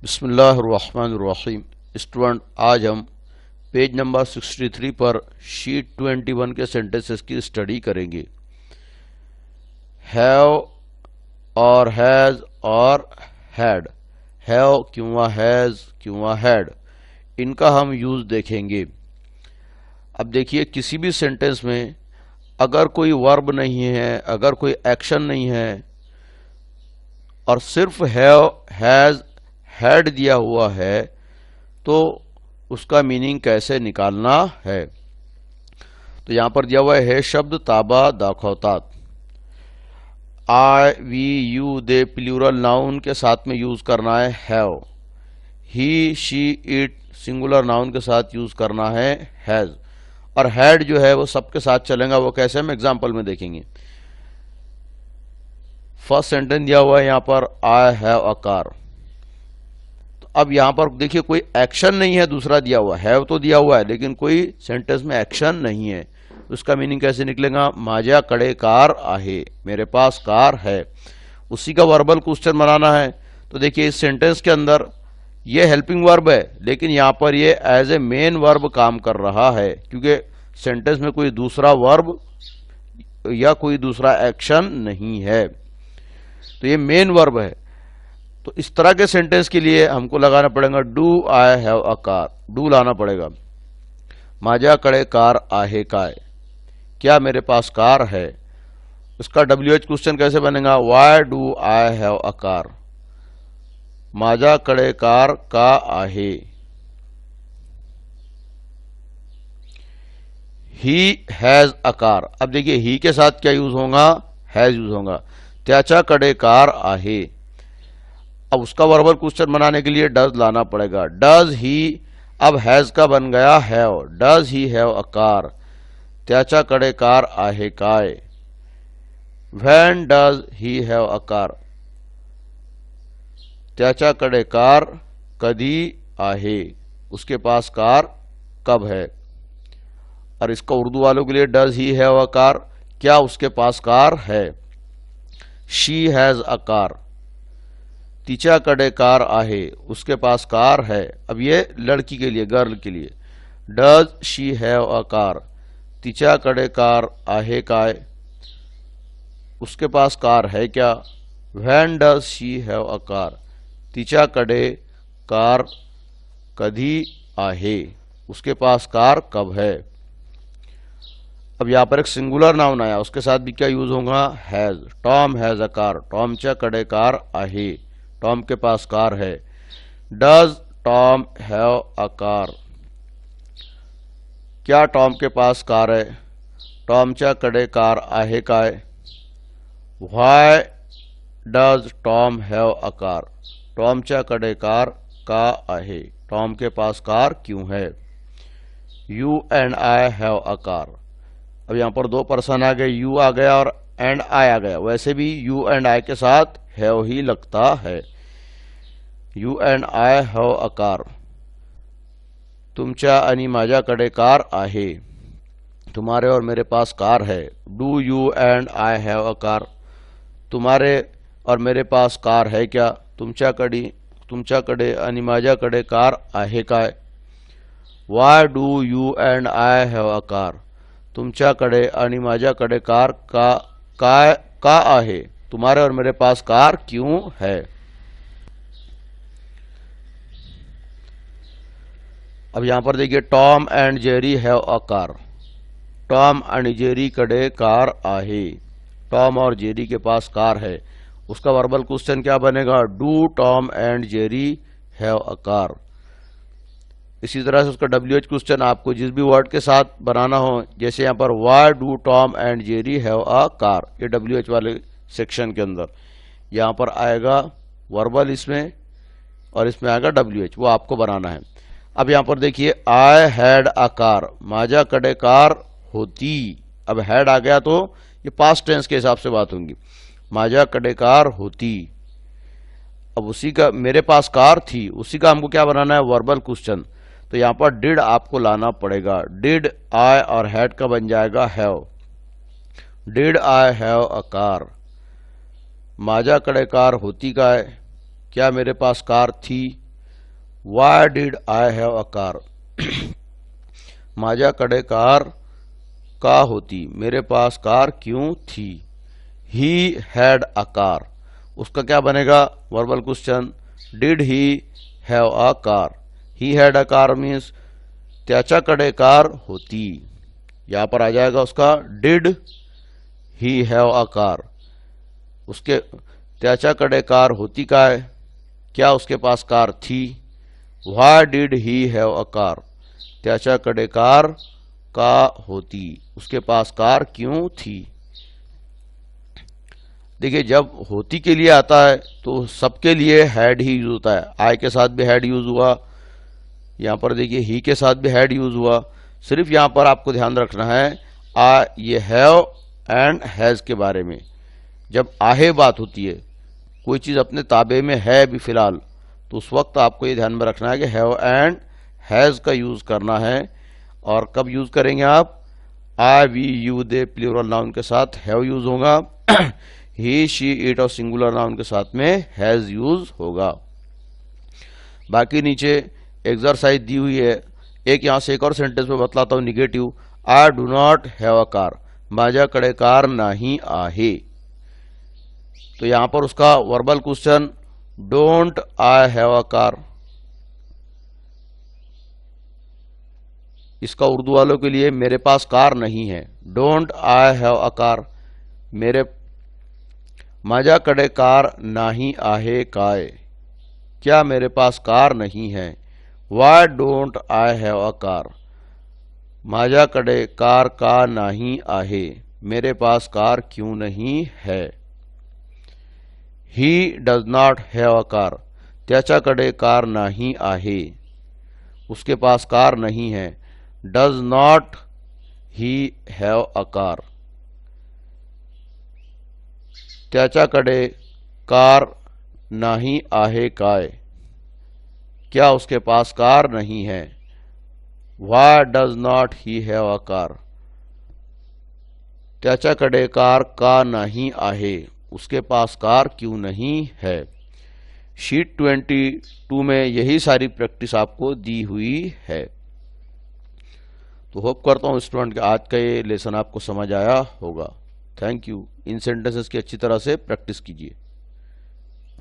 बिस्मिल्लाहिर्रहमानिर्रहीम। स्टूडेंट, आज हम पेज नंबर 63 पर शीट 21 के सेंटेंसेस की स्टडी करेंगे। हैव और हैज़ और हैड, हैव क्यों हैज़ क्यों हैड, इनका हम यूज देखेंगे। अब देखिए, किसी भी सेंटेंस में अगर कोई वर्ब नहीं है, अगर कोई एक्शन नहीं है और सिर्फ हैव, हैज़, हैड दिया हुआ है, तो उसका मीनिंग कैसे निकालना है। तो यहां पर दिया हुआ है शब्द ताबा दाखौतात। I, we, you, they plural noun के साथ में यूज करना है have. He, she, it singular noun के साथ यूज करना है हैज। और हैड जो है वो सबके साथ चलेगा। वो कैसे, हम एग्जांपल में देखेंगे। फर्स्ट सेंटेंस दिया हुआ है यहां पर, आई हैव अ कार। अब यहां पर देखिए, कोई एक्शन नहीं है। दूसरा दिया हुआ हैव तो दिया हुआ है, लेकिन कोई सेंटेंस में एक्शन नहीं है। उसका मीनिंग कैसे निकलेगा? माझ्या कडे कार आहे, मेरे पास कार है। उसी का वर्बल क्वेश्चन बनाना है। तो देखिए, इस सेंटेंस के अंदर ये हेल्पिंग वर्ब है, लेकिन यहां पर ये एज ए मेन वर्ब काम कर रहा है, क्योंकि सेंटेंस में कोई दूसरा वर्ब या कोई दूसरा एक्शन नहीं है। तो ये मेन वर्ब है। तो इस तरह के सेंटेंस के लिए हमको लगाना पड़ेगा do I have a car. Do लाना पड़ेगा। माझ्याकडे कार आहे काय, क्या मेरे पास कार है। उसका WH क्वेश्चन कैसे बनेगा? Why do I have a car, माझ्याकडे कार का आहे। He has a car. अब देखिए, ही के साथ क्या यूज होगा? हैज यूज होगा। त्याच्याकडे कार आहे। अब उसका वर्बल क्वेश्चन बनाने के लिए डज लाना पड़ेगा। डज ही, अब हैज का बन गया have. Does he have a car, त्याच्याकडे कार आहे काय। When does he have a car, त्याच्याकडे कार कधी आहे, उसके पास कार कब है। और इसका उर्दू वालों के लिए does he have a car, क्या उसके पास कार है। शी हैज अ कार, तिच्याकडे कार आहे, उसके पास कार है। अब ये लड़की के लिए, गर्ल के लिए। Does she have a car, तिच्याकडे कार आहे काय, उसके पास कार है क्या। When does she have a car, तिच्याकडे कार कधी आहे, उसके पास कार कब है। अब यहां पर एक सिंगुलर नाउन आया, उसके साथ भी क्या यूज होगा? Has. Tom has a car, टॉमच्याकडे कार आहे, टॉम के पास कार है। Does Tom have a car, क्या टॉम के पास कार है। टॉमच्याकडे कार आहे काय। Why does Tom have a car, टॉमच्याकडे कार का आहे, टॉम के पास कार क्यों है। You and I have a car. अब यहां पर दो पर्सन आ गए, यू आ गया और एंड आई आ गया। वैसे भी यू एंड आई के साथ हैव ही लगता है। You and I have a car, तुमच्या आणि माझ्याकडे कार आहे, तुम्हारे और मेरे पास कार है। Do you and I have a car, तुम्हारे और मेरे पास कार है क्या। तुमच्याकडे आणि माझ्याकडे कार आहे काय। Why do you and I have a car, तुमच्याकडे आणि माझ्याकडे कार का आहे, तुम्हारे और मेरे पास कार क्यों है। अब यहां पर देखिए, Tom and Jerry have a car. Tom आणि जेरी कडे कार आहे, टॉम और जेरी के पास कार है। उसका वर्बल क्वेश्चन क्या बनेगा? Do Tom and Jerry have a car. इसी तरह से उसका WH क्वेश्चन आपको जिस भी वर्ड के साथ बनाना हो, जैसे यहां पर why do Tom and Jerry have a car, ये WH वाले सेक्शन के अंदर यहां पर आएगा वर्बल इसमें, और इसमें आएगा WH, वो आपको बनाना है। अब यहां पर देखिए, आई हैड अ कार, माझ्याकडे कार होती। अब हैड आ गया तो ये पास्ट टेंस के हिसाब से बात होगी। माझ्याकडे कार होती। अब उसी का, मेरे पास कार थी, उसी का हमको क्या बनाना है? Verbal question. तो यहां पर डिड आपको लाना पड़ेगा। डिड आई और हैड का बन जाएगा have. Did I have a car, माझ्याकडे कार होती काय, क्या मेरे पास कार थी। Why did I have a car, माझ्याकडे कार का होती, मेरे पास कार क्यों थी। ही हैड अ कार, उसका क्या बनेगा, verbal question, did he have a car. He had a car means त्याच्याकडे कार होती, यहां पर आ जाएगा उसका did he have a car, उसके त्याच्याकडे कार होती काय, क्या उसके पास कार थी। Why did he have a car, त्याच्याकडे कार का होती, उसके पास कार क्यों थी। देखिए जब होती के लिए आता है तो सबके लिए हैड ही यूज होता है, आई के साथ भी हैड यूज हुआ, यहां पर देखिए ही के साथ भी हैड यूज हुआ। सिर्फ यहां पर आपको ध्यान रखना है ये हैव एंड हैज के बारे में। जब आहे बात होती है, कोई चीज अपने ताबे में है भी फिलहाल, तो उस वक्त आपको ये ध्यान में रखना है कि हैव एंड हैज का यूज करना है। और कब यूज करेंगे आप, I we you they plural noun के साथ हैव यूज होगा, ही शी इट और सिंगुलर नाउन के साथ में हैज यूज होगा। बाकी नीचे एक्सरसाइज दी हुई है, एक यहां से एक और सेंटेंस में बतलाता हूं negative, I do not have a car, माझ्याकडे कार नाही आहे। तो यहां पर उसका verbal question, don't I have a car, इसका उर्दू वालों के लिए मेरे पास कार नहीं है, don't I have a car, मेरे माझ्याकडे कार नाही आहे काय, क्या मेरे पास कार नहीं है। Why don't I have a car, माझ्याकडे कार का नाही आहे, मेरे पास कार क्यों नहीं है। He does not have a car, त्याच्याकडे कार नाही आहे, उसके पास कार नहीं है। Does not he have a car, त्याच्याकडे कार नाही आहे काय, क्या उसके पास कार नहीं है। Why does not he have a car, त्याच्याकडे कार का नहीं आहे, उसके पास कार क्यों नहीं है। शीट 22 में यही सारी प्रैक्टिस आपको दी हुई है। तो होप करता हूं स्टूडेंट कि आज का ये लेसन आपको समझ आया होगा। Thank you. इन सेंटेंसेस की अच्छी तरह से प्रैक्टिस कीजिए।